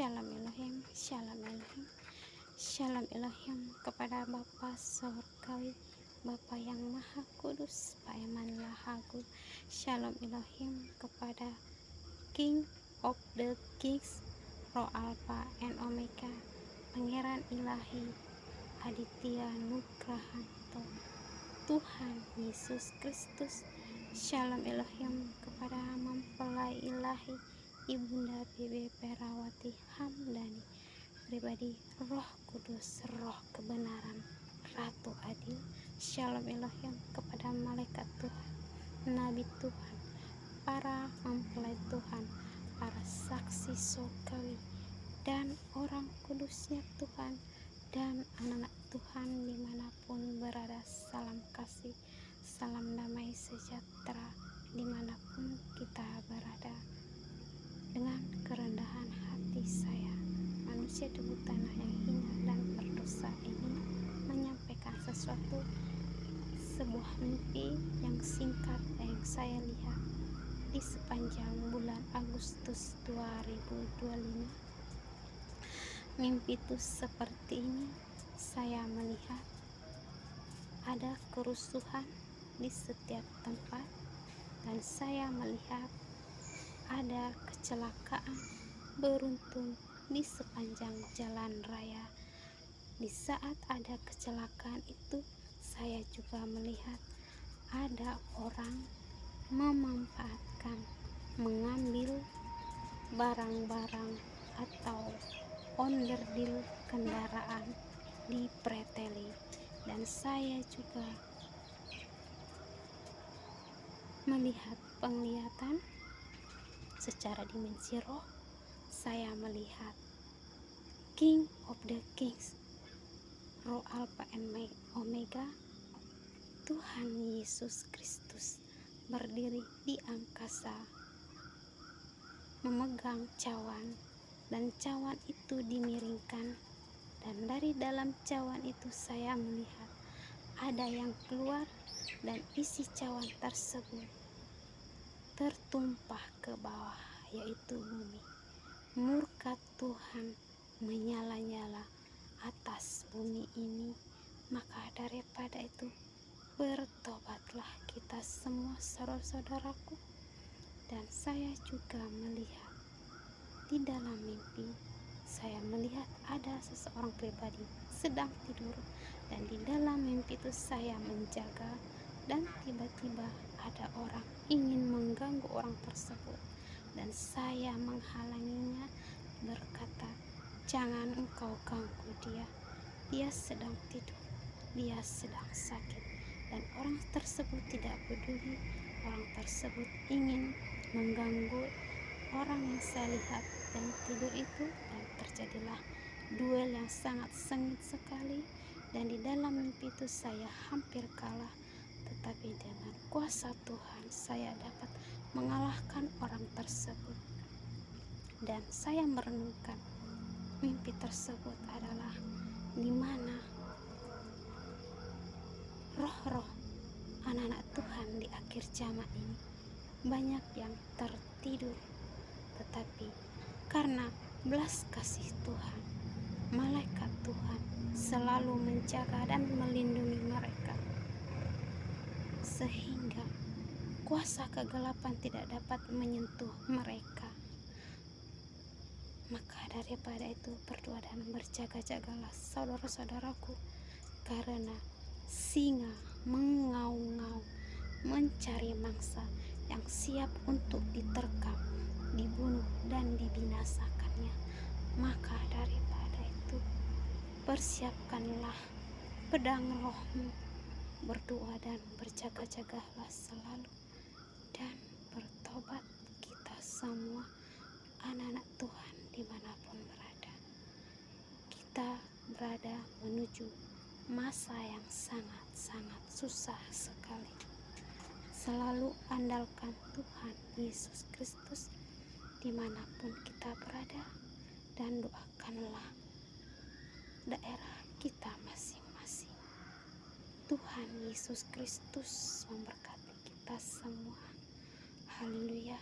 Shalom Elohim, Shalom Elohim, Shalom Elohim kepada Bapa Sorgawi, Bapa yang Maha Kudus, Paeman Lahagu. Shalom Elohim kepada King of the Kings, Roh Alpha and Omega, Pangeran Ilahi, Aditya Nugrahanto, Tuhan Yesus Kristus. Shalom Elohim kepada mempelai ilahi, Ibunda Bibi Perawati Hamdani, pribadi Roh Kudus, Roh Kebenaran, Ratu Adil. Shalom Elohim kepada malaikat Tuhan, Nabi Tuhan, para mempelai Tuhan, para saksi surgawi, dan orang kudusnya Tuhan, dan anak-anak Tuhan dimanapun berada. Salam kasih, salam damai sejahtera dimanapun kita berada. Dengan kerendahan hati saya, manusia debu tanah yang hina dan berdosa ini, menyampaikan sebuah mimpi yang singkat yang saya lihat di sepanjang bulan Agustus 2025. Mimpi itu seperti ini. Saya melihat ada kerusuhan di setiap tempat, dan saya melihat ada kecelakaan beruntun di sepanjang jalan raya. Di saat ada kecelakaan itu, saya juga melihat ada orang memanfaatkan, mengambil barang-barang atau onderdil kendaraan di preteli. Dan saya juga melihat penglihatan secara dimensi roh. Saya melihat King of the Kings, Roh Alpha and Omega, Tuhan Yesus Kristus, berdiri di angkasa, memegang cawan, dan cawan itu dimiringkan, dan dari dalam cawan itu saya melihat ada yang keluar, dan isi cawan tersebut tertumpah ke bawah, yaitu bumi. Murka Tuhan menyala-nyala atas bumi ini. Maka daripada itu, bertobatlah kita semua, saudara-saudaraku. Dan saya juga melihat di dalam mimpi, saya melihat ada seseorang pribadi sedang tidur, dan di dalam mimpi itu saya menjaga, dan tiba-tiba ada orang ingin mengganggu orang tersebut, dan saya menghalanginya, berkata, "Jangan engkau ganggu dia, dia sedang tidur, dia sedang sakit." Dan orang tersebut tidak peduli. Orang tersebut ingin mengganggu orang yang saya lihat dan tidur itu, dan terjadilah duel yang sangat sengit sekali. Dan di dalam mimpi itu saya hampir kalah, tetapi dengan kuasa Tuhan saya dapat mengalahkan orang tersebut. Dan saya merenungkan mimpi tersebut adalah di mana roh-roh anak-anak Tuhan di akhir zaman ini banyak yang tertidur, tetapi karena belas kasih Tuhan, malaikat Tuhan selalu menjaga dan melindungi mereka, sehingga kuasa kegelapan tidak dapat menyentuh mereka. Maka daripada itu, berdoa dan berjaga-jagalah, saudara-saudaraku, karena singa mengaum-ngaum mencari mangsa yang siap untuk diterkam, dibunuh, dan dibinasakannya. Maka daripada itu, persiapkanlah pedang rohmu, berdoa dan berjaga-jagalah selalu, dan bertobat kita semua, anak-anak Tuhan dimanapun berada. Kita berada menuju masa yang sangat-sangat susah sekali. Selalu andalkan Tuhan Yesus Kristus dimanapun kita berada, dan doakanlah daerah kita masing-masing. Tuhan Yesus Kristus memberkati kita semua. Haleluya.